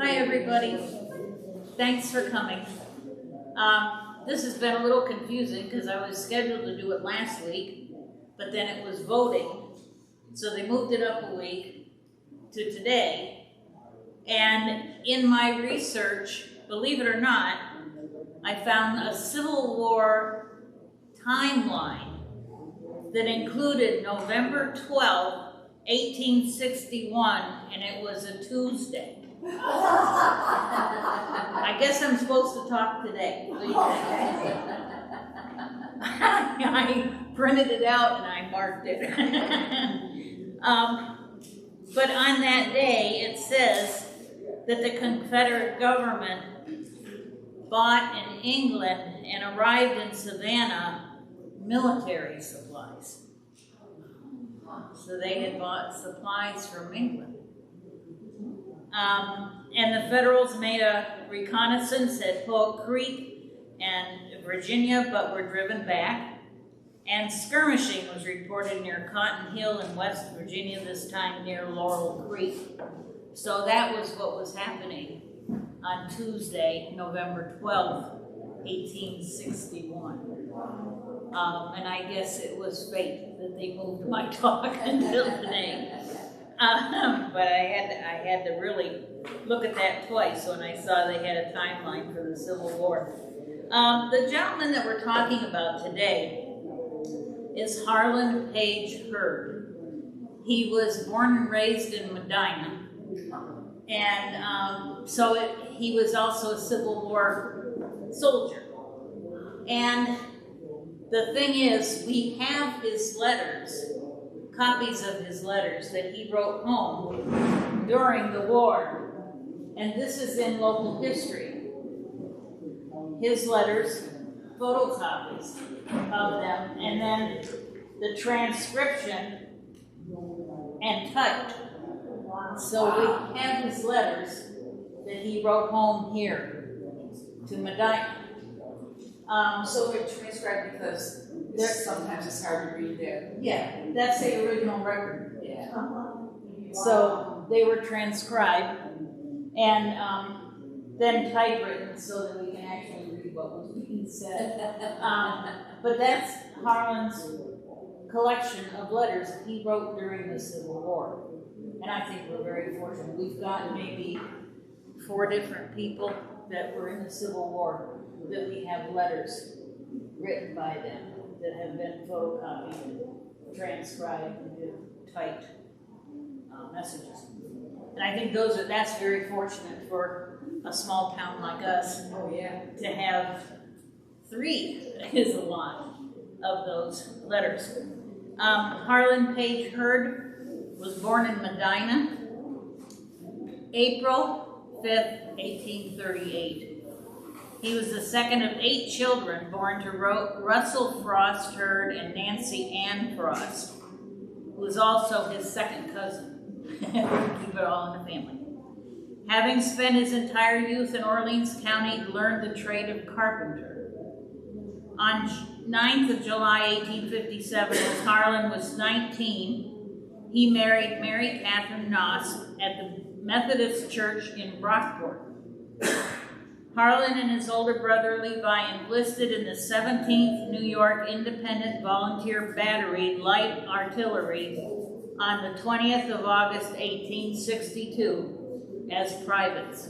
Hi, everybody. Thanks for coming. This has been a little confusing because I was scheduled to do it last week, but then it was voting, so they moved it up a week to today. And in my research, believe it or not, I found a Civil War timeline that included November 12th, 1861, and it was a Tuesday. I guess I'm supposed to talk today. I printed it out and I marked it. But on that day, it says that the Confederate government bought in England and arrived in Savannah military supplies. So they had bought supplies from England. And the Federals made a reconnaissance at Polk Creek and Virginia, but were driven back. And skirmishing was reported near Cotton Hill in West Virginia, this time near Laurel Creek. So that was what was happening on Tuesday, November 12th, 1861. And I guess it was fate that they moved my talk until today. But I had to really look at that twice when I saw they had a timeline for the Civil War. The gentleman that we're talking about today is Harland Page Hurd. He was born and raised in Medina, and he was also a Civil War soldier. And the thing is, we have his letters, copies of his letters that he wrote home during the war. And this is in local history. His letters, photocopies of them, and then the transcription and typed. So we have his letters that he wrote home here to Medina. So they're transcribed because sometimes it's hard to read there. Yeah, that's the original record. Yeah. So they were transcribed and then typewritten so that we can actually read what was being said. But that's Harland's collection of letters that he wrote during the Civil War. And I think we're very fortunate. We've got maybe 4 different people that were in the Civil War that we have letters written by them that have been photocopied and transcribed and typed messages. And I think that's very fortunate for a small town like us. Oh, yeah. To have 3 is a lot of those letters. Harland Page Hurd was born in Medina, April 5th, 1838. He was the second of 8 children born to Russell Frost Hurd and Nancy Ann Frost, who was also his second cousin. Keep it all in the family. Having spent his entire youth in Orleans County, he learned the trade of carpenter. On 9th of July, 1857, as Harland was 19, he married Mary Catherine Noss at the Methodist Church in Rockport. Harland and his older brother Levi enlisted in the 17th New York Independent Volunteer Battery Light Artillery on the 20th of August, 1862, as privates.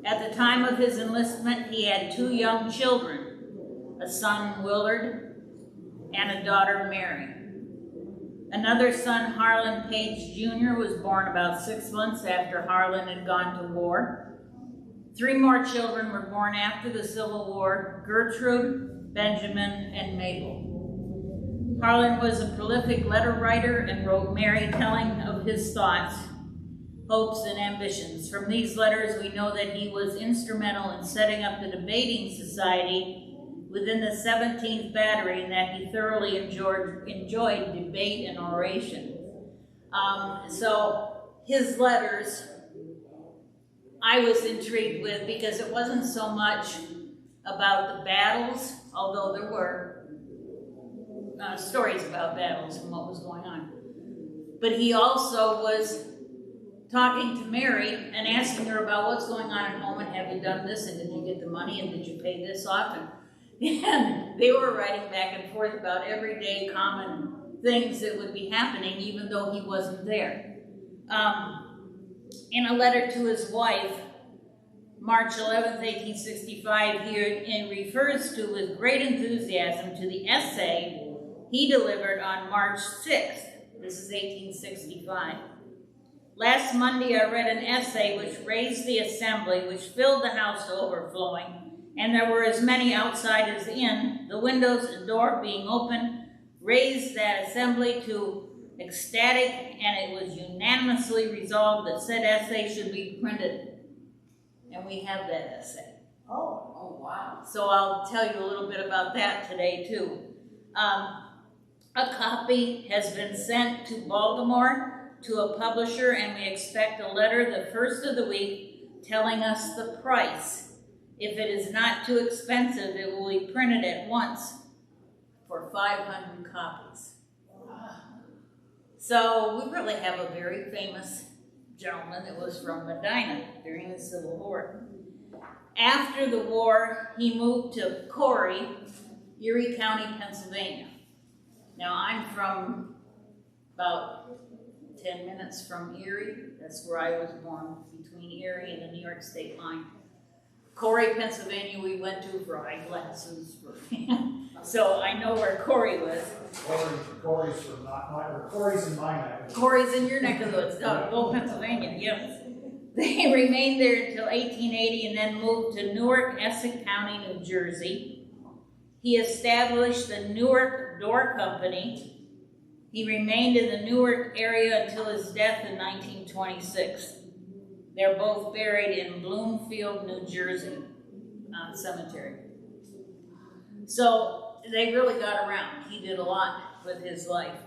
At the time of his enlistment, he had 2 young children, a son, Willard, and a daughter, Mary. Another son, Harland Page Jr., was born about 6 months after Harland had gone to war. 3 more children were born after the Civil War: Gertrude, Benjamin, and Mabel. Harland was a prolific letter writer and wrote Mary telling of his thoughts, hopes, and ambitions. From these letters, we know that he was instrumental in setting up the debating society within the 17th Battery and that he thoroughly enjoyed debate and oration. So his letters I was intrigued with because it wasn't so much about the battles, although there were stories about battles and what was going on. But he also was talking to Mary and asking her about what's going on at home and have you done this and did you get the money and did you pay this off? And they were writing back and forth about everyday common things that would be happening even though he wasn't there. In a letter to his wife, March 11th, 1865, he refers to with great enthusiasm to the essay he delivered on March 6th. This is 1865. Last Monday I read an essay which raised the assembly, which filled the house to overflowing, and there were as many outside as in, the windows and door being open, raised that assembly to ecstatic, and it was unanimously resolved that said essay should be printed. And we have that essay. Oh, wow. So I'll tell you a little bit about that today too. A copy has been sent to Baltimore to a publisher, and we expect a letter the first of the week telling us the price. If it is not too expensive, it will be printed at once for 500 copies. So we really have a very famous gentleman that was from Medina during the Civil War. After the war, he moved to Corry, Erie County, Pennsylvania. Now, I'm from about 10 minutes from Erie. That's where I was born, between Erie and the New York state line. Corry, Pennsylvania, we went to for eyeglasses. So I know where Corry was. Corry's in my neck. Corry's in your neck of the woods, Pennsylvania, yes. They remained there until 1880 and then moved to Newark, Essex County, New Jersey. He established the Newark Door Company. He remained in the Newark area until his death in 1926. They're both buried in Bloomfield, New Jersey cemetery. So they really got around. He did a lot with his life.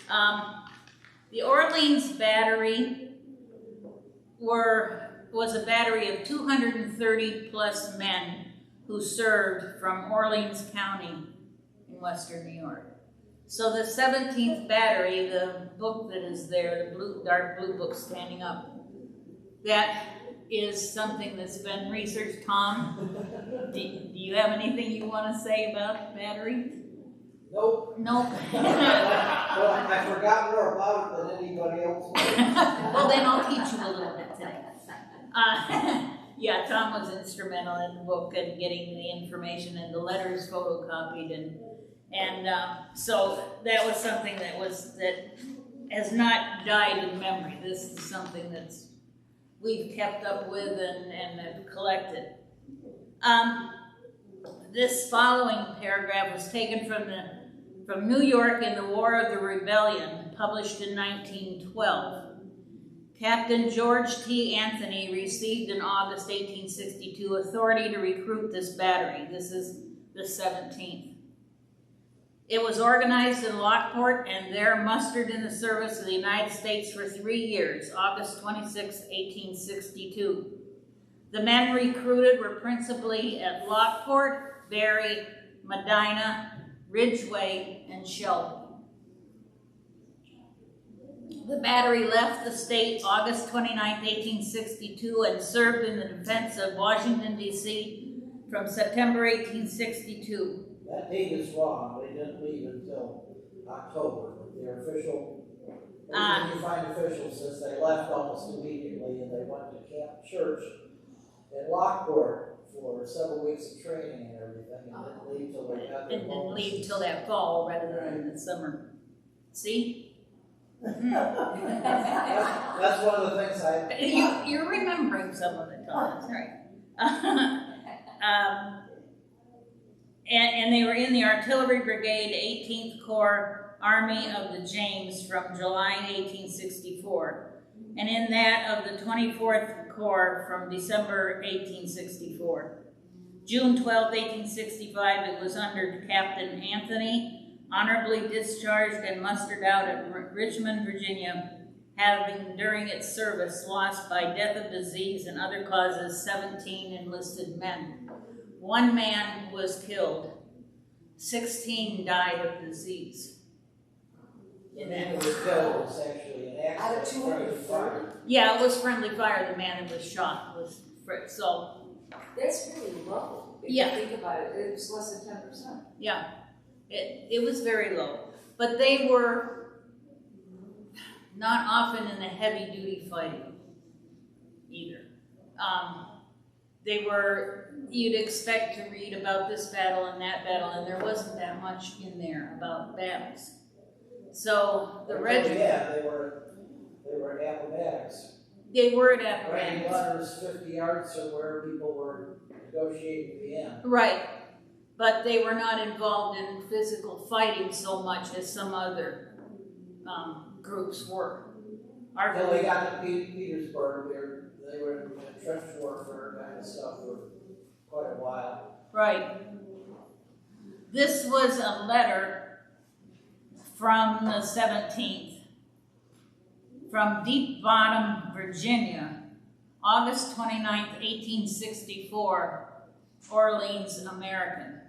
The Orleans Battery was a battery of 230 plus men who served from Orleans County in western New York. So the 17th Battery, the book that is there, the dark blue book standing up, that is something that's been researched. Tom, do you have anything you want to say about battery? Nope. Nope. Well, I forgot more about it than anybody else. Well, then I'll teach you a little bit today. Yeah, Tom was instrumental in the book and getting the information and the letters photocopied, and so that was something that has not died in memory. This is something that's we've kept up with and have collected. This following paragraph was taken from New York in the War of the Rebellion, published in 1912. Captain George T. Anthony received in August 1862 authority to recruit this battery. This is the 17th. It was organized in Lockport and there mustered in the service of the United States for 3 years, August 26, 1862. The men recruited were principally at Lockport, Berry, Medina, Ridgeway, and Shelby. The battery left the state August 29, 1862 and served in the defense of Washington, D.C. from September 1862. That date is wrong. They didn't leave until October. Their official, you find officials says they left almost immediately and they went to Camp Church in Lockport for several weeks of training and everything, and didn't leave till they got their And didn't bonus. leave till that fall rather than in the summer. See? That's one of the things You're remembering some of it, Tom. That's right. And they were in the Artillery Brigade, 18th Corps Army of the James from July 1864, and in that of the 24th Corps from December 1864. June 12, 1865, it was under Captain Anthony, honorably discharged and mustered out at Richmond, Virginia, having during its service lost by death of disease and other causes 17 enlisted men. 1 man was killed. 16 died of disease. The man who was killed was actually an Out of accident. Friendly 230? fire. Yeah, it was friendly fire. The man that was shot was so. That's really low. If Yeah. you think about it, it was less than 10%. Yeah, it was very low, but they were not often in the heavy duty fighting either. They were, you'd expect to read about this battle and that battle, and there wasn't that much in there about battles. So the regiment. Yeah, they were at Appomattox. They were at Writing Appomattox. letters 50 yards from where people were negotiating the end. Right, but they were not involved in physical fighting so much as some other groups were. Our Until they got to Petersburg, they were in trench warfare kind of stuff for quite a while. Right. This was a letter from the 17th, from Deep Bottom, Virginia, August 29th, 1864, Orleans, American.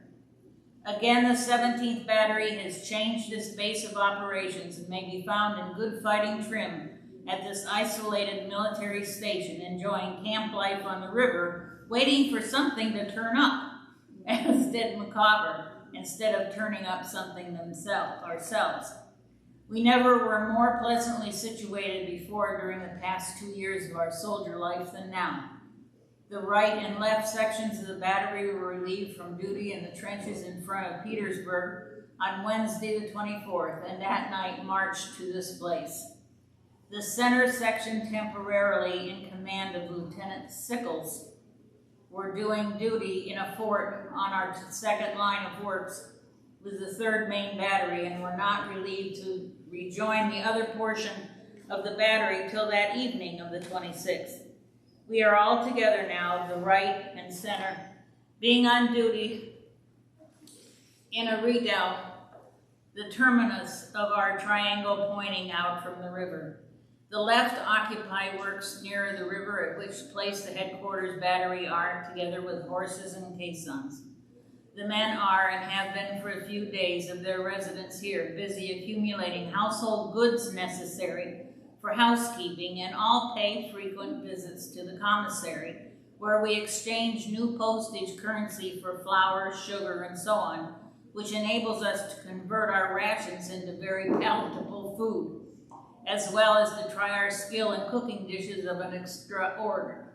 Again, the 17th Battery has changed its base of operations and may be found in good fighting trim at this isolated military station, enjoying camp life on the river, waiting for something to turn up, as did Macabre, instead of turning up something ourselves. We never were more pleasantly situated before during the past 2 years of our soldier life than now. The right and left sections of the battery were relieved from duty in the trenches in front of Petersburg on Wednesday the 24th, and that night marched to this place. The center section, temporarily in command of Lieutenant Sickles, were doing duty in a fort on our second line of works with the 3rd Maine Battery, and were not relieved to rejoin the other portion of the battery till that evening of the 26th. We are all together now, the right and center, being on duty in a redoubt, the terminus of our triangle pointing out from the river. The left occupy works near the river, at which place the headquarters battery are, together with horses and caissons. The men are, and have been for a few days of their residence here, busy accumulating household goods necessary for housekeeping, and all pay frequent visits to the commissary, where we exchange new postage currency for flour, sugar, and so on, which enables us to convert our rations into very palatable food, as well as to try our skill in cooking dishes of an extra order.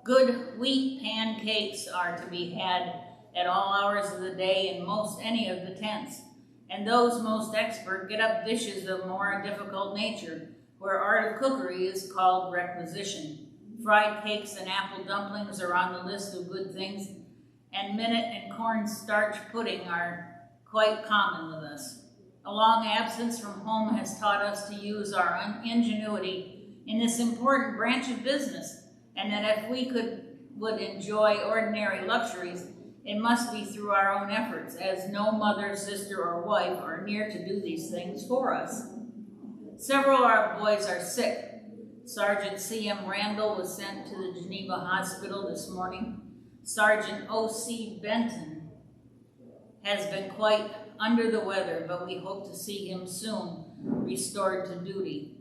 Good wheat pancakes are to be had at all hours of the day in most any of the tents, and those most expert get up dishes of more difficult nature, where art of cookery is called requisition. Fried cakes and apple dumplings are on the list of good things, and minute and cornstarch pudding are quite common with us. A long absence from home has taught us to use our ingenuity in this important branch of business, and that if we would enjoy ordinary luxuries, it must be through our own efforts, as no mother, sister, or wife are near to do these things for us. Several of our boys are sick. Sergeant C.M. Randall was sent to the Geneva Hospital this morning. Sergeant O.C. Benton has been quite under the weather, but we hope to see him soon restored to duty.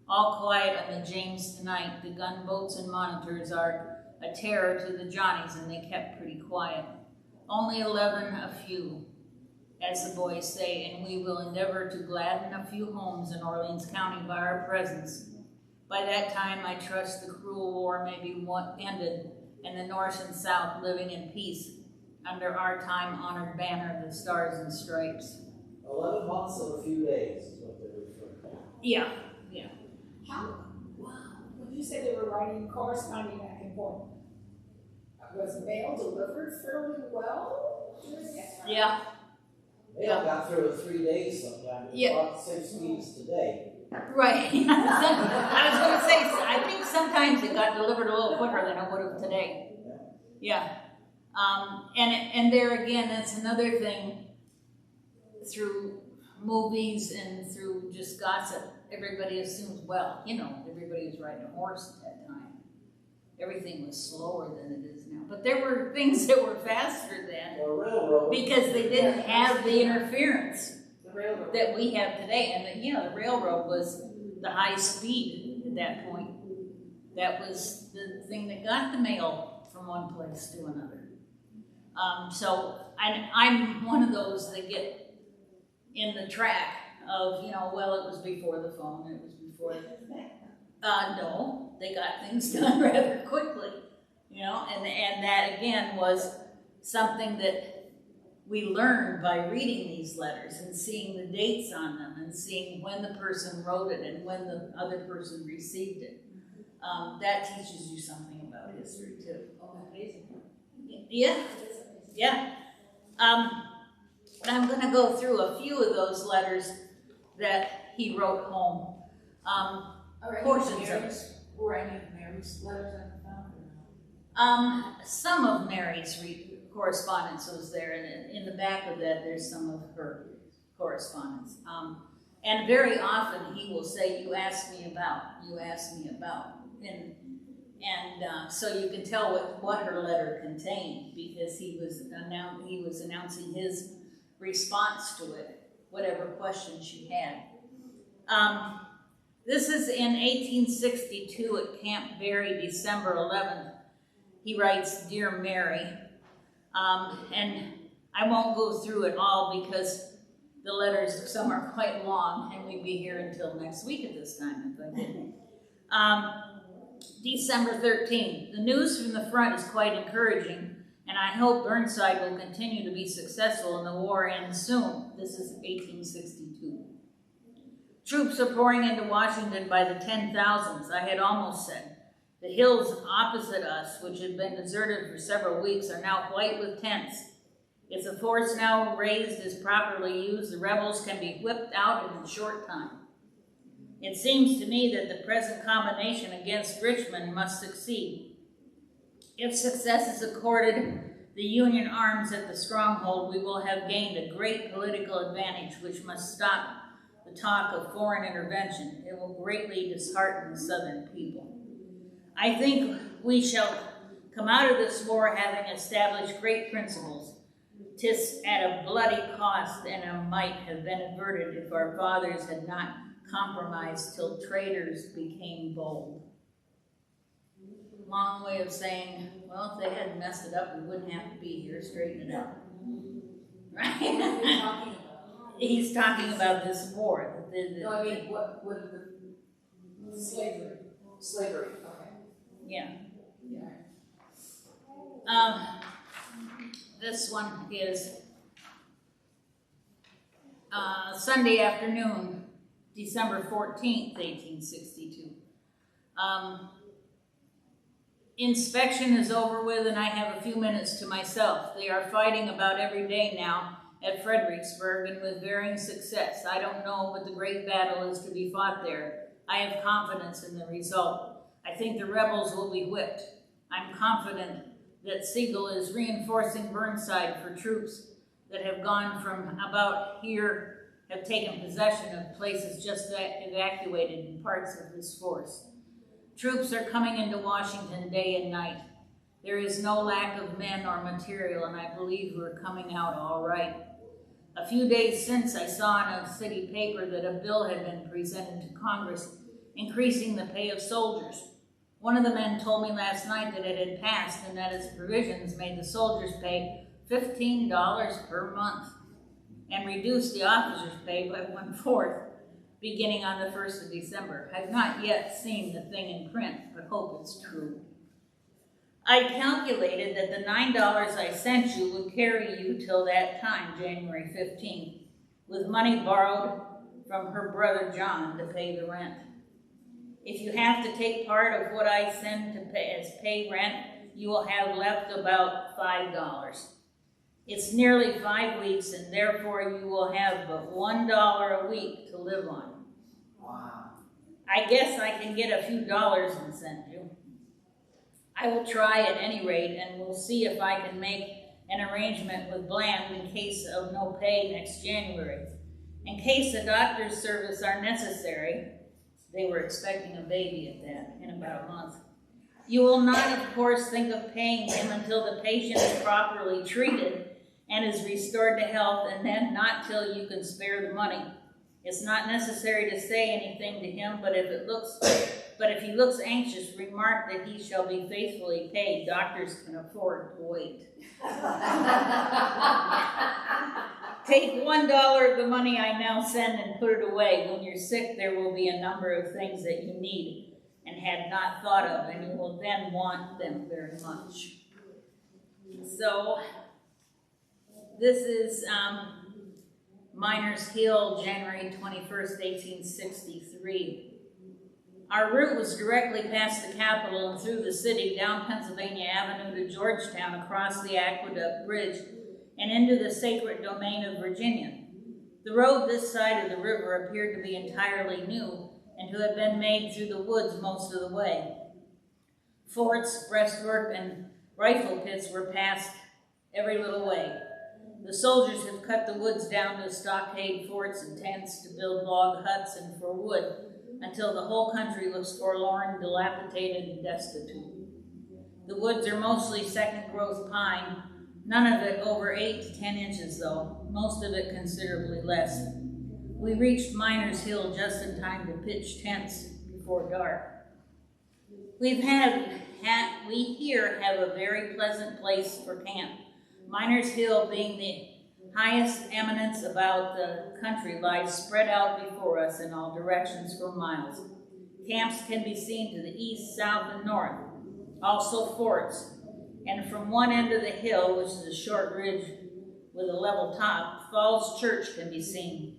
All quiet on the James tonight. The gunboats and monitors are a terror to the Johnnies, and they kept pretty quiet. Only 11 a few, as the boys say, and we will endeavor to gladden a few homes in Orleans County by our presence. By that time, I trust the cruel war may be ended, and the North and South living in peace under our time-honored banner of the Stars and Stripes. 11 months and a few days is what they refer to. Yeah. Wow. When you said they were writing, corresponding back and forth, was mail delivered fairly well during that time? Yeah. They all got through in 3 days sometimes. Yeah. About 6 weeks today. Right. I was going to say, I think sometimes it got delivered a little quicker than it would have today. Yeah. And there again, that's another thing, through movies and through just gossip, everybody assumes, well, everybody was riding a horse at that time. Everything was slower than it is now. But there were things that were faster then, The railroad. because they didn't have the interference. The railroad. that we have today. And the railroad was the high speed at that point. That was the thing that got the mail from one place to another. So I'm one of those that get in the track of, well, it was before the phone, it was before. No, they got things done rather quickly, and that again was something that we learned by reading these letters and seeing the dates on them and seeing when the person wrote it and when the other person received it. That teaches you something about history too. Oh, amazing. Yeah. I'm going to go through a few of those letters that he wrote home. Portions of it. Were any of Mary's letters ever found or no? Some of Mary's correspondence was there, and in the back of that, there's some of her correspondence. And very often he will say, "You asked me about," and so you can tell what her letter contained because he was announcing his response to it, whatever question she had. This is in 1862 at Camp Berry, December 11th. He writes, "Dear Mary," and I won't go through it all because the letters, some are quite long, and we'd be here until next week at this time if I didn't. December 13th. The news from the front is quite encouraging, and I hope Burnside will continue to be successful and the war ends soon. This is 1862. Troops are pouring into Washington by the 10,000s, I had almost said. The hills opposite us, which had been deserted for several weeks, are now white with tents. If the force now raised is properly used, the rebels can be whipped out in a short time. It seems to me that the present combination against Richmond must succeed. If success is accorded the Union arms at the stronghold, we will have gained a great political advantage which must stop the talk of foreign intervention. It will greatly dishearten the Southern people. I think we shall come out of this war having established great principles. 'Tis at a bloody cost, and might have been averted if our fathers had not compromised till traitors became bold. Long way of saying, well, if they hadn't messed it up, we wouldn't have to be here, straighten it out. Right? He's talking about this war. No, I mean, what the Slavery. slavery, okay. Yeah. Yeah. This one is Sunday afternoon, December 14th, 1862. Inspection is over with and I have a few minutes to myself. They are fighting about every day now at Fredericksburg and with varying success. I don't know what the great battle is to be fought there. I have confidence in the result. I think the rebels will be whipped. I'm confident that Sigel is reinforcing Burnside for troops that have gone from about here, have taken possession of places just evacuated in parts of his force. Troops are coming into Washington day and night. There is no lack of men or material, and I believe we're coming out all right. A few days since, I saw in a city paper that a bill had been presented to Congress increasing the pay of soldiers. One of the men told me last night that it had passed and that its provisions made the soldiers pay $15 per month and reduced the officers' pay by 1/4, beginning on the 1st of December. I've not yet seen the thing in print, but hope it's true. I calculated that the $9 I sent you would carry you till that time, January 15th, with money borrowed from her brother John to pay the rent. If you have to take part of what I send to pay rent, you will have left about $5. It's nearly 5 weeks, and therefore you will have but $1 a week to live on. Wow. I guess I can get a few dollars and send you. I will try at any rate, and we'll see if I can make an arrangement with Bland in case of no pay next January. In case the doctor's service are necessary, they were expecting a baby at that in about a month. You will not, of course, think of paying him until the patient is properly treated and is restored to health, and then not till you can spare the money. It's not necessary to say anything to him, but if he looks anxious, remark that he shall be faithfully paid. Doctors can afford to wait. Take $1 of the money I now send and put it away. When you're sick, there will be a number of things that you need and had not thought of, and you will then want them very much. So, this is Miners Hill, January 21st, 1863. Our route was directly past the Capitol and through the city, down Pennsylvania Avenue to Georgetown, across the Aqueduct Bridge, and into the sacred domain of Virginia. The road this side of the river appeared to be entirely new and to have been made through the woods most of the way. Forts, breastwork, and rifle pits were passed every little way. The soldiers have cut the woods down to stockade forts and tents to build log huts and for wood, until the whole country looks forlorn, dilapidated, and destitute. The woods are mostly second-growth pine, none of it over 8 to 10 inches though, most of it considerably less. We reached Miners Hill just in time to pitch tents before dark. We here have a very pleasant place for camp. Miners Hill, being the highest eminence about the country, lies spread out before us in all directions for miles. Camps can be seen to the east, south, and north, also forts. And from one end of the hill, which is a short ridge with a level top, Falls Church can be seen.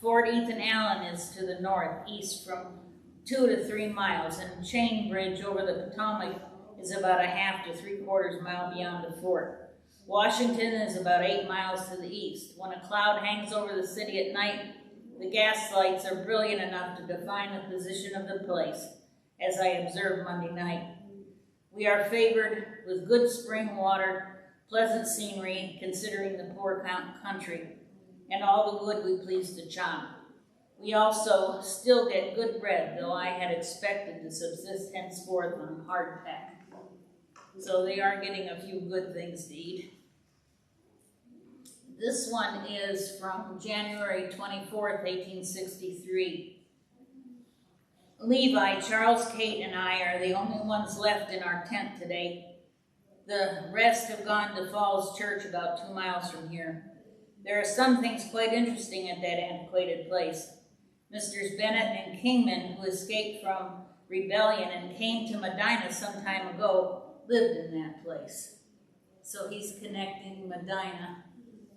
Fort Ethan Allen is to the northeast from 2 to 3 miles, and Chain Bridge over the Potomac is about a half to 3/4 mile beyond the fort. Washington is about 8 miles to the east. When a cloud hangs over the city at night, the gas lights are brilliant enough to define the position of the place, as I observed Monday night. We are favored with good spring water, pleasant scenery, considering the poor country, and all the wood we please to chop. We also still get good bread, though I had expected to subsist henceforth on hardtack. So they are getting a few good things to eat. This one is from January 24th, 1863. Levi, Charles, Kate, and I are the only ones left in our tent today. The rest have gone to Falls Church about 2 miles from here. There are some things quite interesting at that antiquated place. Messrs. Bennett and Kingman, who escaped from rebellion and came to Medina some time ago, lived in that place. So he's connecting Medina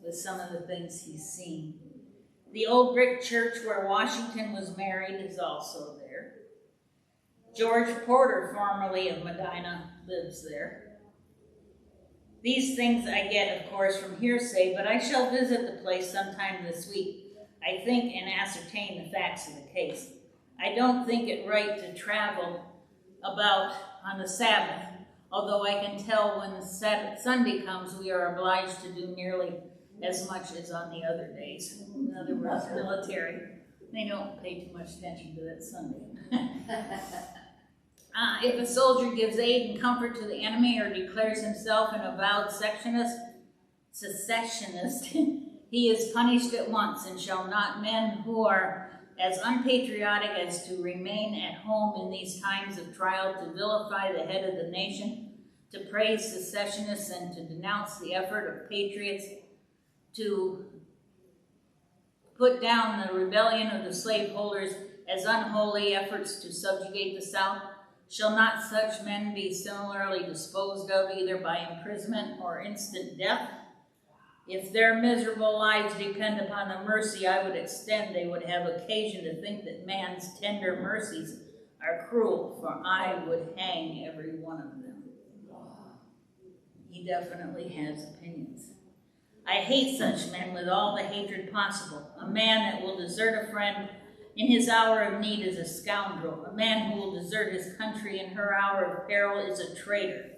with some of the things he's seen. The old brick church where Washington was married is also there. George Porter, formerly of Medina, lives there. These things I get, of course, from hearsay, but I shall visit the place sometime this week, I think, and ascertain the facts of the case. I don't think it right to travel about on the Sabbath, although I can tell when Sunday comes we are obliged to do nearly as much as on the other days. In other words, military. They don't pay too much attention to that Sunday. If a soldier gives aid and comfort to the enemy or declares himself an avowed secessionist, he is punished at once, and shall not men who are as unpatriotic as to remain at home in these times of trial to vilify the head of the nation, to praise secessionists, and to denounce the effort of patriots to put down the rebellion of the slaveholders as unholy efforts to subjugate the South? Shall not such men be similarly disposed of either by imprisonment or instant death? If their miserable lives depend upon the mercy I would extend, they would have occasion to think that man's tender mercies are cruel, for I would hang every one of them. He definitely has opinions. I hate such men with all the hatred possible. A man that will desert a friend in his hour of need is a scoundrel. A man who will desert his country in her hour of peril is a traitor.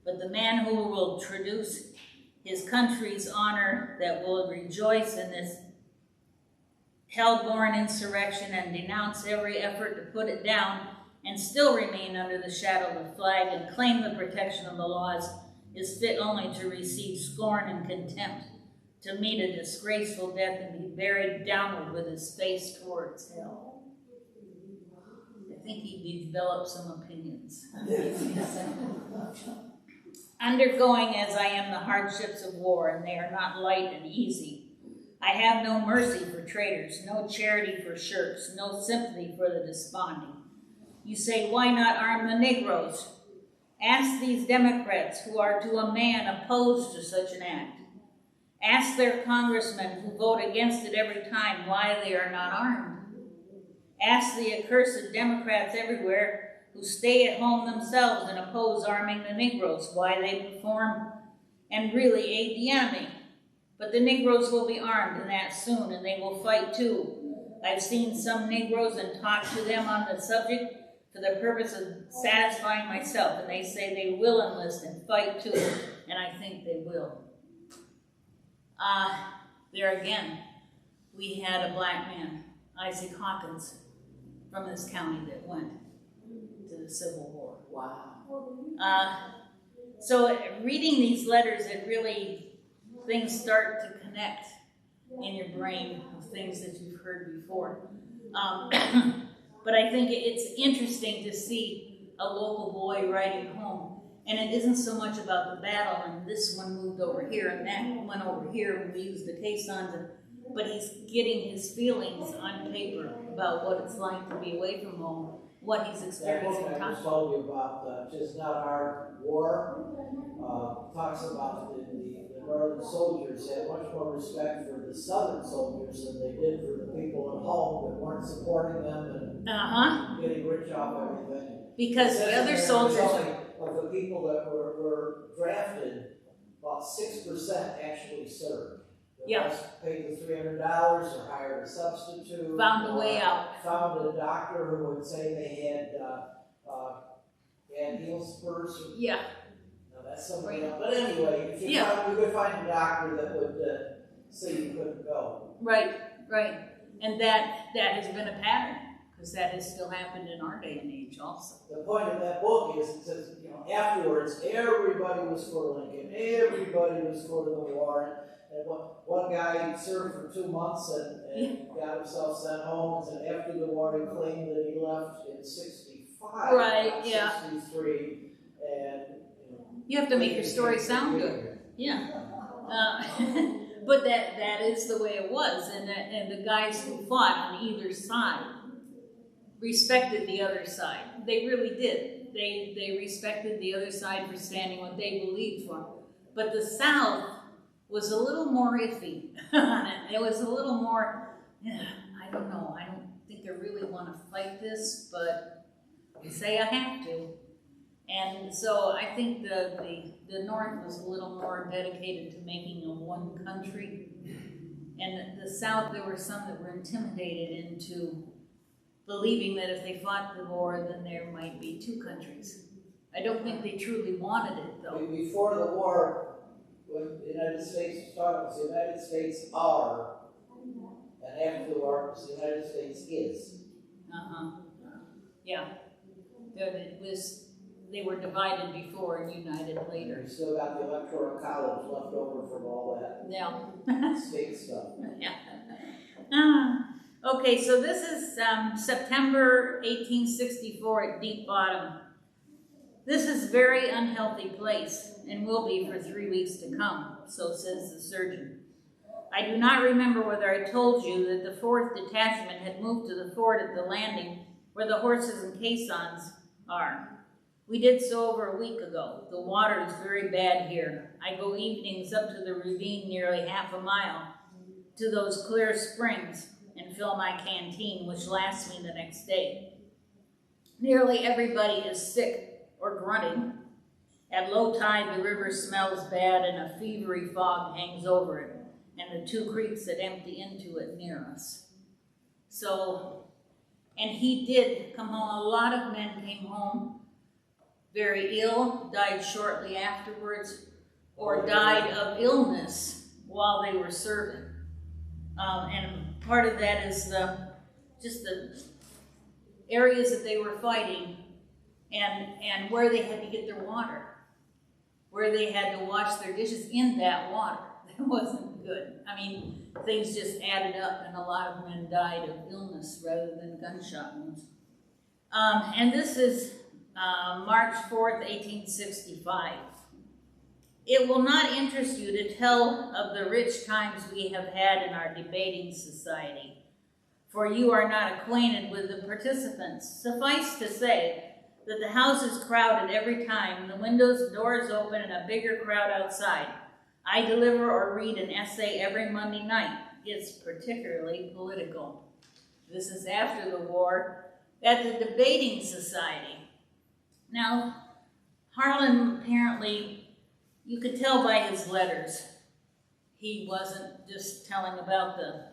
But the man who will traduce his country's honor, that will rejoice in this hell-born insurrection and denounce every effort to put it down, and still remain under the shadow of the flag and claim the protection of the laws, is fit only to receive scorn and contempt, to meet a disgraceful death and be buried downward with his face towards hell. I think he developed some opinions. Undergoing as I am the hardships of war, and they are not light and easy. I have no mercy for traitors, no charity for shirks, no sympathy for the desponding. You say, why not arm the Negroes? Ask these Democrats who are to a man opposed to such an act. Ask their congressmen who vote against it every time why they are not armed. Ask the accursed Democrats everywhere who stay at home themselves and oppose arming the Negroes why they perform and really aid the enemy. But the Negroes will be armed, and that soon, and they will fight too. I've seen some Negroes and talked to them on the subject for the purpose of satisfying myself, and they say they will enlist and fight too, and I think they will. There again, we had a black man, Isaac Hawkins, from this county that went to the Civil War. Wow. So reading these letters, it really, things start to connect in your brain of things that you've heard before. But I think it's interesting to see a local boy writing home. And it isn't so much about the battle, and this one moved over here, and that went over here, and we used the caissons, but he's getting his feelings on paper about what it's like to be away from home, what he's That experiencing. book I just told you about, Just Not Our War, talks about the Northern soldiers had much more respect for the Southern soldiers than they did for the people at home that weren't supporting them and getting rich off everything. Because the other soldiers... Of the people that were drafted, about 6% actually served. The rest paid the $300 or hired a substitute. Found a way out. Found a doctor who would say they had heel spurs. Yeah. No, that's somebody else. But anyway, if you could find a doctor that would say you couldn't go. Right. And that has been a pattern, because that has still happened in our day and age also. The point of that book is, it says, afterwards, everybody was for Lincoln, everybody was for the war, and one guy served for 2 months and got himself sent home, and after the war he claimed that he left in 65, right, 63, and you have to make your story sound good. Yeah. But that is the way it was, and the guys who fought on either side respected the other side. They really did. They respected the other side for standing what they believed for. But the South was a little more iffy on it. It was a little more, I don't know, I don't think I really want to fight this, but I say I have to. And so I think the North was a little more dedicated to making a one country. And the South, there were some that were intimidated into believing that if they fought the war, then there might be two countries. I don't think they truly wanted it, though. Before the war, when the United States was talking, it was the United States are, and after the war, it was the United States is. Yeah. They were divided before and united later. We still got the Electoral College left over from all that state stuff. Okay, so this is September 1864 at Deep Bottom. This is a very unhealthy place and will be for 3 weeks to come, so says the surgeon. I do not remember whether I told you that the 4th Detachment had moved to the fort at the landing where the horses and caissons are. We did so over a week ago. The water is very bad here. I go evenings up to the ravine nearly half a mile to those clear springs and fill my canteen, which lasts me the next day. Nearly everybody is sick or grunting. At low tide, the river smells bad and a fevery fog hangs over it, and the 2 creeks that empty into it near us. So, and he did come home. A lot of men came home very ill, died shortly afterwards, or died of illness while they were serving. And part of that is just the areas that they were fighting and where they had to get their water where they had to wash their dishes in that water. That wasn't good. I mean, things just added up, and a lot of men died of illness rather than gunshot wounds. And this is March 4th, 1865. It will not interest you to tell of the rich times we have had in our debating society, for you are not acquainted with the participants. Suffice to say that the house is crowded every time, the windows and doors open, and a bigger crowd outside. I deliver or read an essay every Monday night. It's particularly political. This is after the war at the Debating Society. Now, Harland apparently, you could tell by his letters, he wasn't just telling about the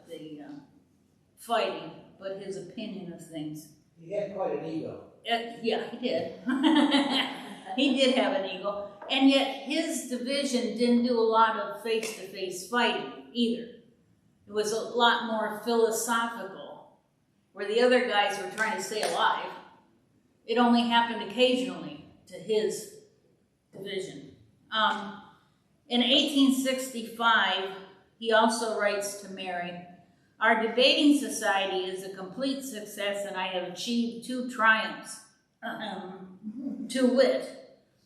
fighting, but his opinion of things. He had quite an ego. Yeah, he did. He did have an ego. And yet his division didn't do a lot of face-to-face fighting either. It was a lot more philosophical, where the other guys were trying to stay alive. It only happened occasionally to his division. In 1865, he also writes to Mary, our debating society is a complete success, and I have achieved 2 triumphs. To wit,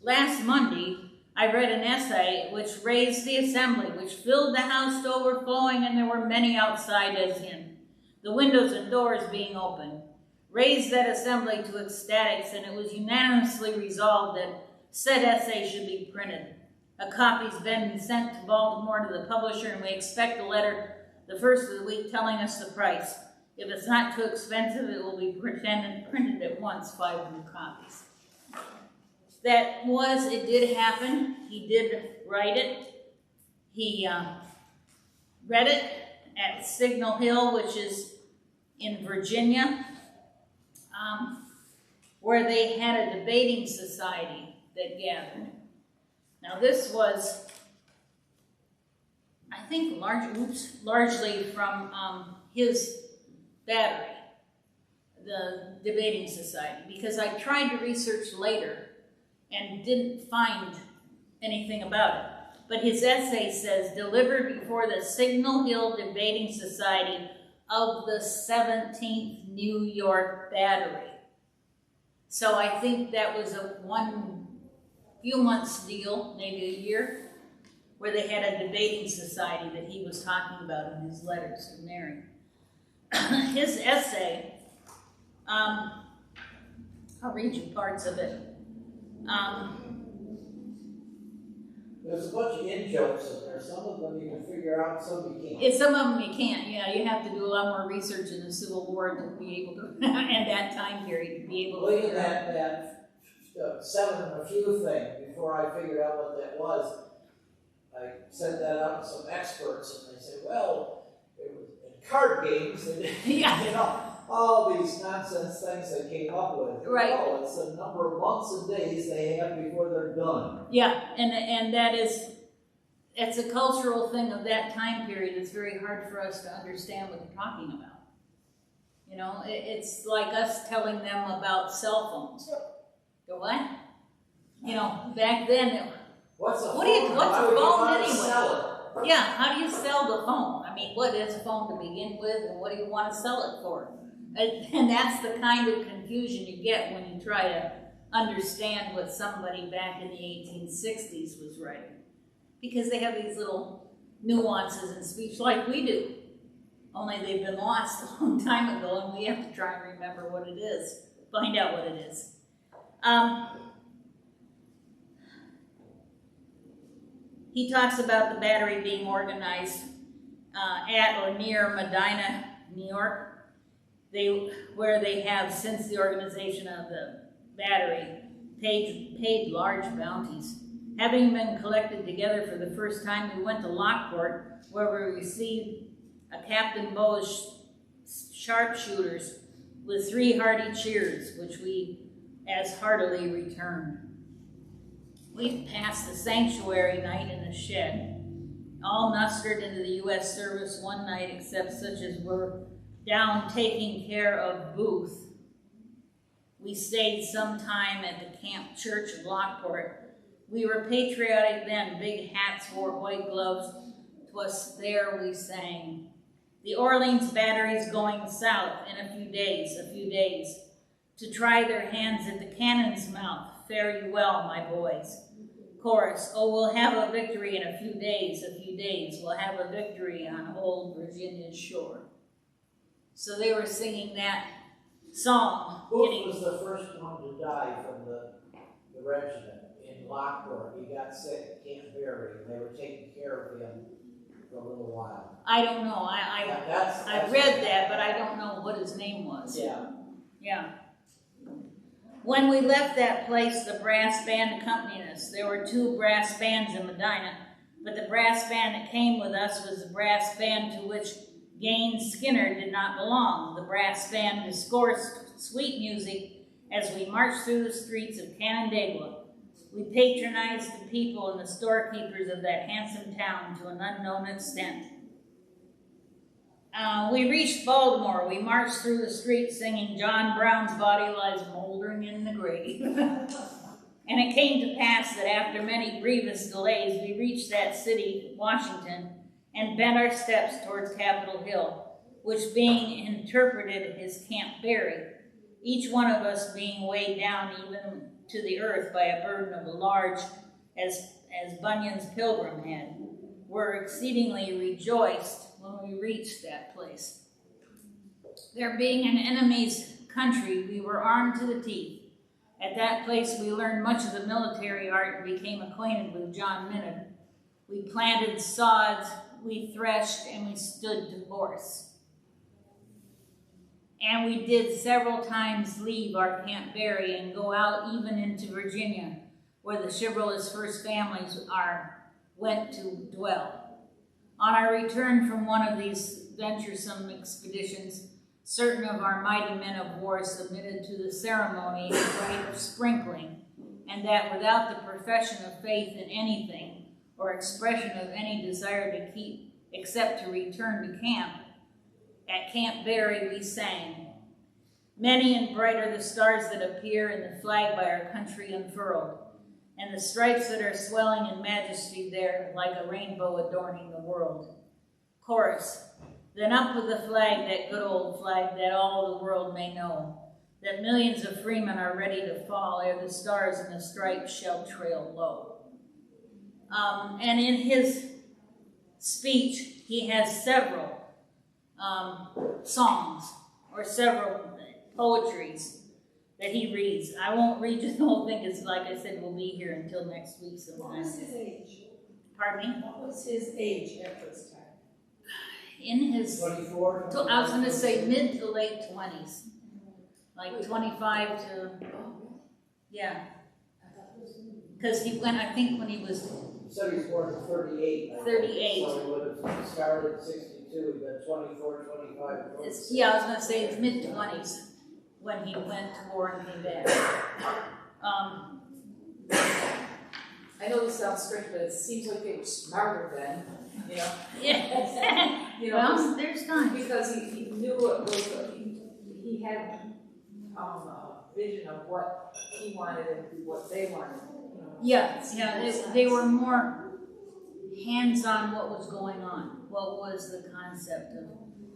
last Monday, I read an essay which raised the assembly, which filled the house to overflowing, and there were many outside as in, the windows and doors being open, raised that assembly to ecstatics, and it was unanimously resolved that said essay should be printed. A copy's been sent to Baltimore to the publisher, and we expect a letter the first of the week telling us the price. If it's not too expensive, it will be printed at once, 500 copies. It did happen. He did write it. He read it at Signal Hill, which is in Virginia, where they had a debating society that gathered. Now this was, I think, largely from his battery, the debating society, because I tried to research later and didn't find anything about it. But his essay says, delivered before the Signal Hill Debating Society of the 17th New York Battery. So I think that was a few months deal, maybe a year, where they had a debating society that he was talking about in his letters to Mary. His essay, I'll read you parts of it. There's a bunch of in-jokes in there. Some of them you can figure out, some you can't. Some of them you can't. Yeah, you have to do a lot more research in the Civil War to be able to, and that time period, to be able to figure out. That 7 and a few thing, before I figured out what that was, I sent that out to some experts, and they said, well, it was in card games, and Yeah. all these nonsense things they came up with. Right. Oh, it's a number of months and days they have before they're done. Yeah, and it's a cultural thing of that time period. It's very hard for us to understand what they're talking about. You know, it's like us telling them about cell phones. The what? You know, back then, What's a phone? what's a phone anyway? Sell it? Yeah, how do you sell the phone? I mean, what is a phone to begin with, and what do you want to sell it for? And that's the kind of confusion you get when you try to understand what somebody back in the 1860s was writing. Because they have these little nuances in speech like we do. Only they've been lost a long time ago, and we have to try and remember what it is, find out what it is. He talks about the battery being organized at or near Medina, New York, where they have, since the organization of the battery, paid large bounties. Having been collected together for the first time, we went to Lockport, where we received a Captain Bow's sharpshooters with 3 hearty cheers, which we as heartily returned. We passed the sanctuary night in a shed, all mustered into the U.S. service one night, except such as were down taking care of Booth. We stayed some time at the camp church of Lockport, We were patriotic then, big hats, wore white gloves. 'Twas there we sang. The Orleans battery's going south in a few days, to try their hands at the cannon's mouth. Fare you well, my boys. Chorus, oh, we'll have a victory in a few days, we'll have a victory on old Virginia's shore. So they were singing that song. Booth was the first one to die from the regiment in Lockport. He got sick at Camp Berry, and they were taking care of him for a little while. I don't know, I read that, but I don't know what his name was. Yeah. When we left that place, the brass band accompanied us. There were 2 brass bands in Medina, but the brass band that came with us was the brass band to which Gaines Skinner did not belong. The brass band discoursed sweet music as we marched through the streets of Canandaigua. We patronized the people and the storekeepers of that handsome town to an unknown extent. We reached Baltimore. We marched through the streets singing John Brown's body lies moldering in the grave. And it came to pass that after many grievous delays, we reached that city, Washington, and bent our steps towards Capitol Hill, which being interpreted is Camp Berry, each one of us being weighed down even to the earth by a burden of a large, as Bunyan's pilgrim had, were exceedingly rejoiced when we reached that place. There being an enemy's country, we were armed to the teeth. At that place we learned much of the military art and became acquainted with John Minard. We planted sods, we threshed, and we stood to horse. And we did several times leave our Camp Berry and go out even into Virginia, where the chivalrous first families went to dwell. On our return from one of these venturesome expeditions, certain of our mighty men of war submitted to the ceremony and rite of sprinkling, and that without the profession of faith in anything, or expression of any desire to keep, except to return to camp, at Camp Berry we sang. Many and bright are the stars that appear in the flag by our country unfurled, and the stripes that are swelling in majesty there, like a rainbow adorning the world. Chorus, then up with the flag, that good old flag, that all the world may know, that millions of freemen are ready to fall ere the stars and the stripes shall trail low. And in his speech, he has several songs or several poetries that he reads. I won't read the whole thing because, like I said, we'll be here until next week sometime. What was his age? Pardon me? What was his age at this time? In his, 24? I was going to say mid to late 20s. Like 25 to, yeah. Because he went, I think when he was... He said he was born in 38. 38. So he would have started in 62, then 24, 25, 26. Yeah, I was going to say it's mid-20s when he went to war and came back. I know this sounds strange, but it seems like they were smarter then, you know? Yeah. You know, Well, there's time. because he knew what was, he had a vision of what he wanted and what they wanted. You know? Yeah, they were more hands-on what was going on, what was the concept of,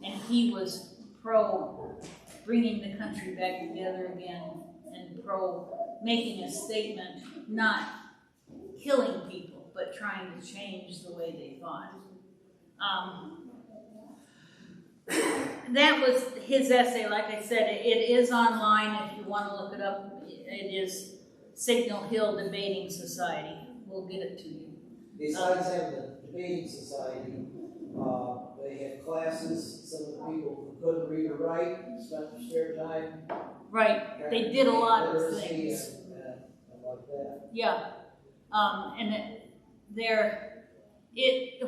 and he was pro bringing the country back together again and pro making a statement, not killing people, but trying to change the way they thought. That was his essay. Like I said, it is online if you want to look it up. It is Signal Hill Debating Society. We'll get it to you. Besides having the debating society, they had classes. Some of the people who couldn't read or write spent their spare time. Right. They did a lot of literacy things. and like that. Yeah.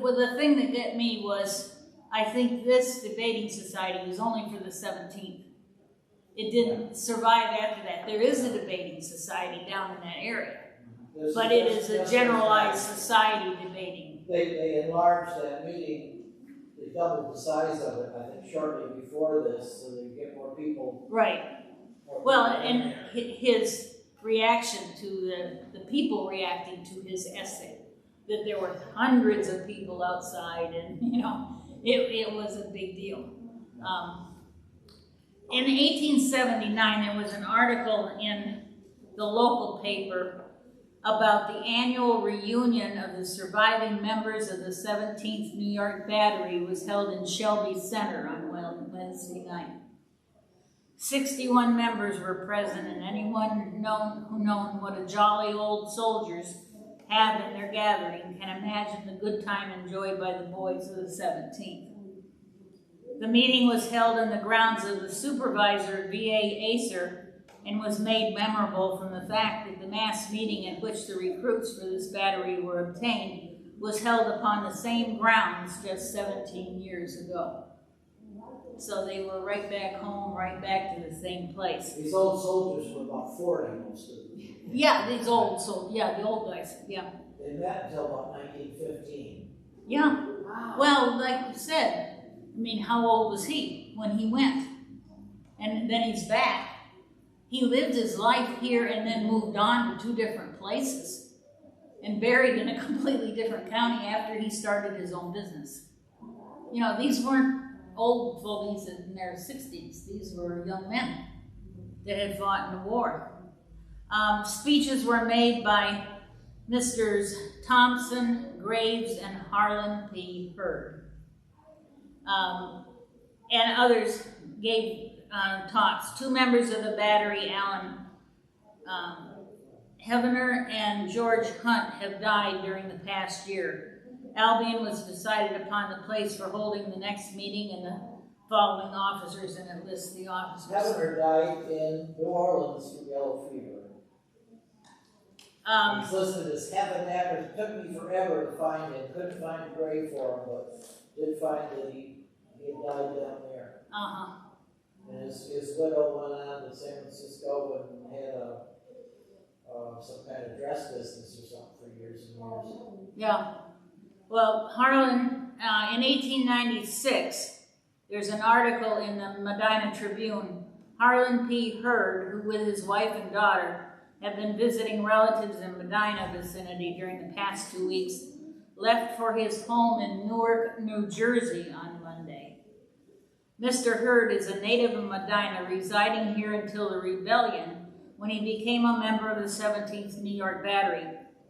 Well, the thing that got me was, I think this debating society was only for the 17th. It didn't survive after that. There is a debating society down in that area, but it is a generalized society debating. They enlarged that meeting. They doubled the size of it, I think, shortly before this, so they get more people. Right. Well, and his reaction to the people reacting to his essay, that there were hundreds of people outside, and it was a big deal. In 1879, there was an article in the local paper about the annual reunion of the surviving members of the 17th New York Battery was held in Shelby Center on Wednesday night. 61 members were present, and anyone who known what a jolly old soldiers have in their gathering can imagine the good time enjoyed by the boys of the 17th. The meeting was held in the grounds of the supervisor, V.A. Acer, and was made memorable from the fact that the mass meeting at which the recruits for this battery were obtained was held upon the same grounds just 17 years ago. So they were right back home, right back to the same place. These old soldiers were about 40, most of them. Yeah, the old guys, yeah. They met until about 1915. Yeah, Wow. well, like you said, I mean, how old was he when he went? And then he's back. He lived his life here and then moved on to 2 different places and buried in a completely different county after he started his own business. These weren't old fogies in their 60s. These were young men that had fought in the war. Speeches were made by Misters Thompson, Graves, and Harland P. Hurd. And others gave talks. 2 members of the battery, Alan Heavener and George Hunt, have died during the past year. Albion was decided upon the place for holding the next meeting and the following officers, and it lists the officers. Heavener died in New Orleans from yellow fever. He's listed as Heaven Necker. It took me forever to find him. Couldn't find a grave for him, but did find that he had died down there. Uh-huh. And his widow went on to San Francisco and had some kind of dress business or something for years and years. Yeah. Well, Harland, in 1896, there's an article in the Medina Tribune. Harland P. Hurd, who with his wife and daughter have been visiting relatives in Medina vicinity during the past 2 weeks, left for his home in Newark, New Jersey on Monday. Mr. Hurd is a native of Medina, residing here until the rebellion, when he became a member of the 17th New York Battery.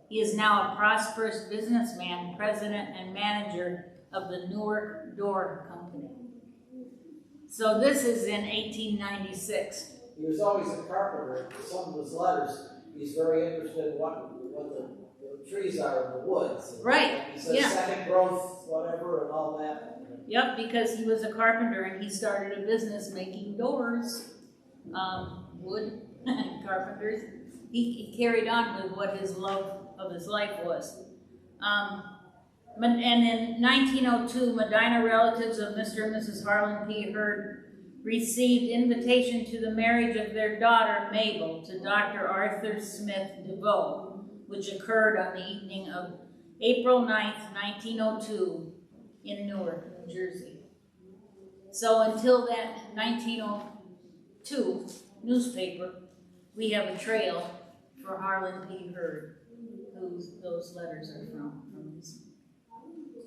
He is now a prosperous businessman, president, and manager of the Newark Door Company. So this is in 1896. He was always a carpenter. Some of his letters, he's very interested in what the trees are in the woods. Right, He says yeah. second growth, whatever, and all that. Yep, because he was a carpenter and he started a business making doors, wood carpenters. He carried on with what his love of his life was. And in 1902, Medina relatives of Mr. and Mrs. Harland P. Hurd received invitation to the marriage of their daughter, Mabel, to Dr. Arthur Smith DeVoe, which occurred on the evening of April 9th, 1902 in Newark, New Jersey. So until that 1902 newspaper, we have a trail for Harland P. Hurd, who those letters are from his.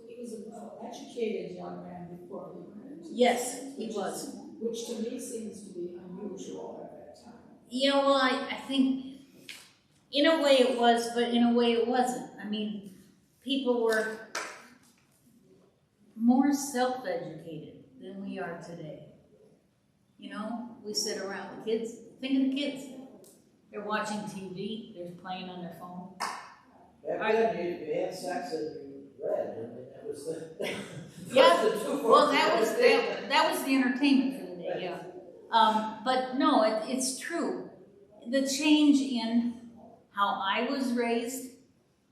He was an educated young man before he went into Yes, business, he was. Which to me seems to be unusual at that time. Well, I think in a way it was, but in a way it wasn't. I mean, people were more self-educated than we are today. We sit around the kids. Think of the kids. They're watching TV. They're playing on their phone. Back then, you had sex and you read. I mean, that was the... Yeah. the Well, that was the entertainment for the day. Yeah. But no, it's true. The change in how I was raised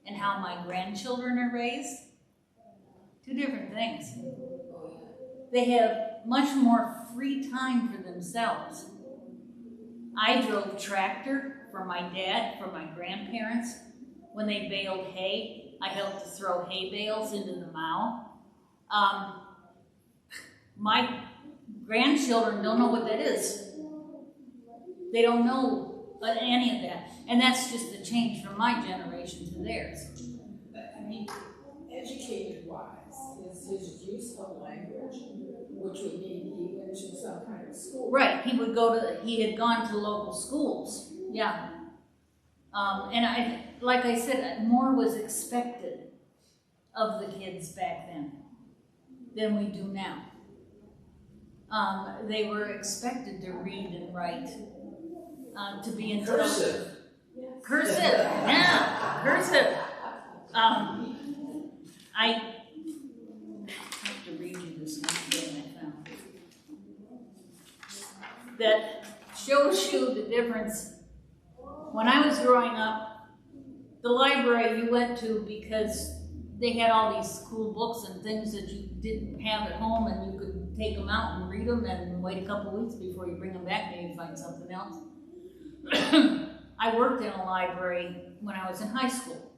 and how my grandchildren are raised, 2 different things. They have much more free time for themselves. I drove tractor for my dad, for my grandparents. When they baled hay, I helped to throw hay bales into the mow. My grandchildren don't know what that is. They don't know any of that. And that's just a change from my generation to theirs. But, I mean, educated-wise, is his use of language, which would mean he went to some kind of school. Right, he had gone to local schools, yeah. And like I said, more was expected of the kids back then than we do now. They were expected to read and write, to be intelligent. Cursive. Cursive, yeah, cursive. I have to read you this one thing I found that shows you the difference. When I was growing up, the library you went to because they had all these cool books and things that you didn't have at home, and you could take them out and read them and wait a couple weeks before you bring them back, maybe find something else. I worked in a library when I was in high school.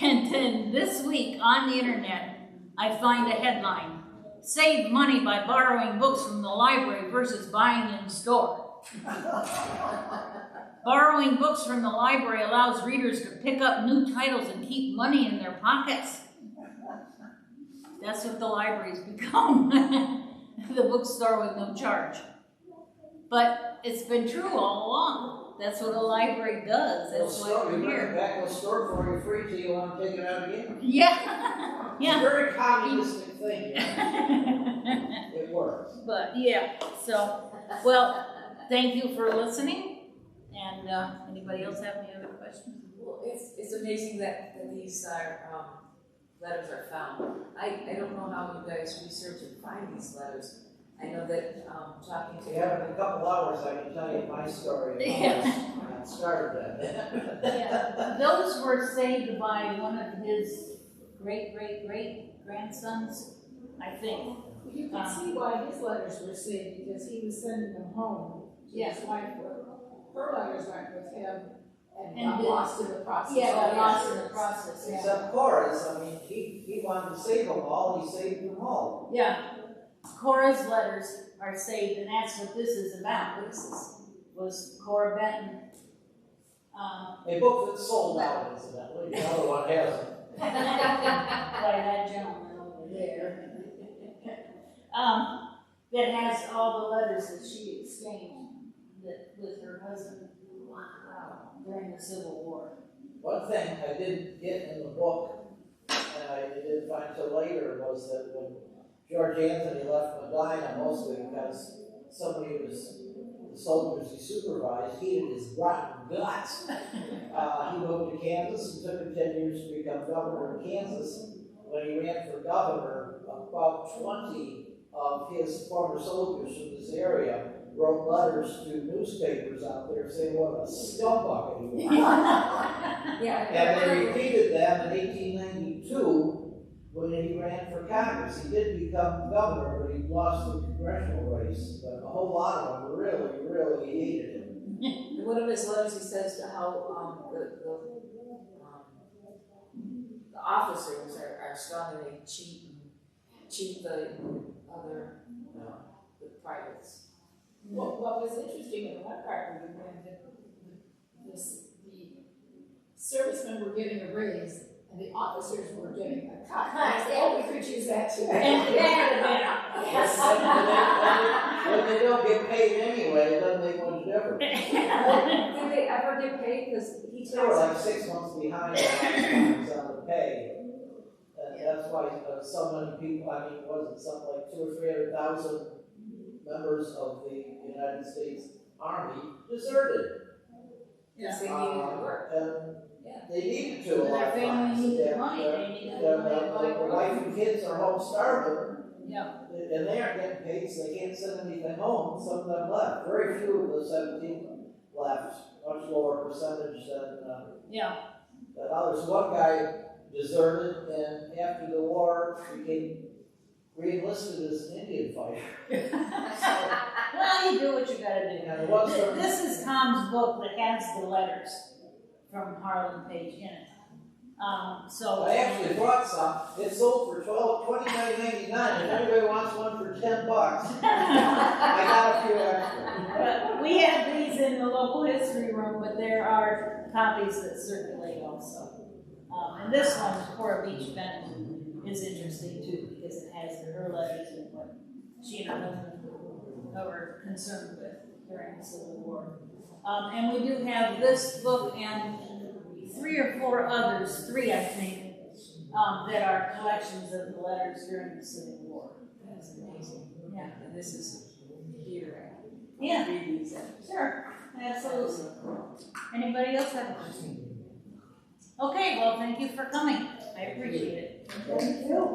And then this week on the internet, I find a headline, "Save money by borrowing books from the library versus buying in store." Borrowing books from the library allows readers to pick up new titles and keep money in their pockets. That's what the library's become. The bookstore with no charge. But it's been true all along. That's what a library does. That's why we're You bring it here. back to the store for you free till you want to take it out again. Yeah. It's a Yeah. very communistic thing. It works. But yeah, so, well, thank you for listening. And anybody else have any other questions? Well, it's amazing that these are, letters are found. I don't know how you guys research and find these letters. I know that, talking If to you have in a couple hours, I can tell you my story of how I started that. Yeah, those were saved by one of his great-great-great-grandsons, I think. You can see why his letters were saved, because he was sending them home to his wife. Her letters went with him and got lost in the process. Yeah, got lost in the process, yeah. Except Cora's, I mean, he wanted to save them all, he saved them all. Yeah, Cora's letters are saved, and that's what this is about. This was Cora Benton. A book that sold out, incidentally, the other one hasn't. By that gentleman over there. That has all the letters that she exchanged with her husband during the Civil War. One thing I didn't get in the book, and I didn't find till later, was that when George Anthony left Medina, mostly because somebody of the soldiers he supervised hated his rotten guts, he moved to Kansas and took him 10 years to become governor of Kansas. When he ran for governor, about 20 of his former soldiers from this area wrote letters to newspapers out there saying what a scumbag he was. And they repeated them in 1892 when he ran for Congress. He did become governor, but he lost the congressional race. But a whole lot of them really, really hated him. In one of his letters, he says how the officers are strong and they cheat the other the privates. What was interesting in one part when the servicemen were getting a raise and the officers were getting a cut. Oh, we could use that too. When they don't get paid anyway, it doesn't make much difference. Did they ever get paid? Because They were like 6 months behind on the pay. And that's why so many people, I mean, was it something like 200,000 or 300,000 members of the United States Army deserted. Yes, they needed to work. And Yeah. they needed to a lot Their of family times. needed money, they needed money to buy The wife and kids are home starving, Yeah. and they aren't getting paid, so they can't send anything home. Some of them left. Very few of the 17 left. Much lower percentage than others. One guy deserted, and after the war became re-enlisted as an Indian fighter. Well, you do what you gotta And do. what's the- This is Tom's book that has the letters from Harland Page in it. So. I actually brought some. It sold for $29.99. If anybody wants one for $10, I got a few extra. We have these in the local history room, but there are copies that circulate also. And this one, Cora Beach Bennett, is interesting too, because it has her letters and what she and her husband were concerned with during the Civil War. And we do have this book and 3 or 4 others, 3 I think, that are collections of the letters during the Civil War. That's amazing. Yeah. And this is here. Yeah. Read these. Sure, absolutely. Anybody else have a question? Okay, well, thank you for coming. I appreciate it. Thank you.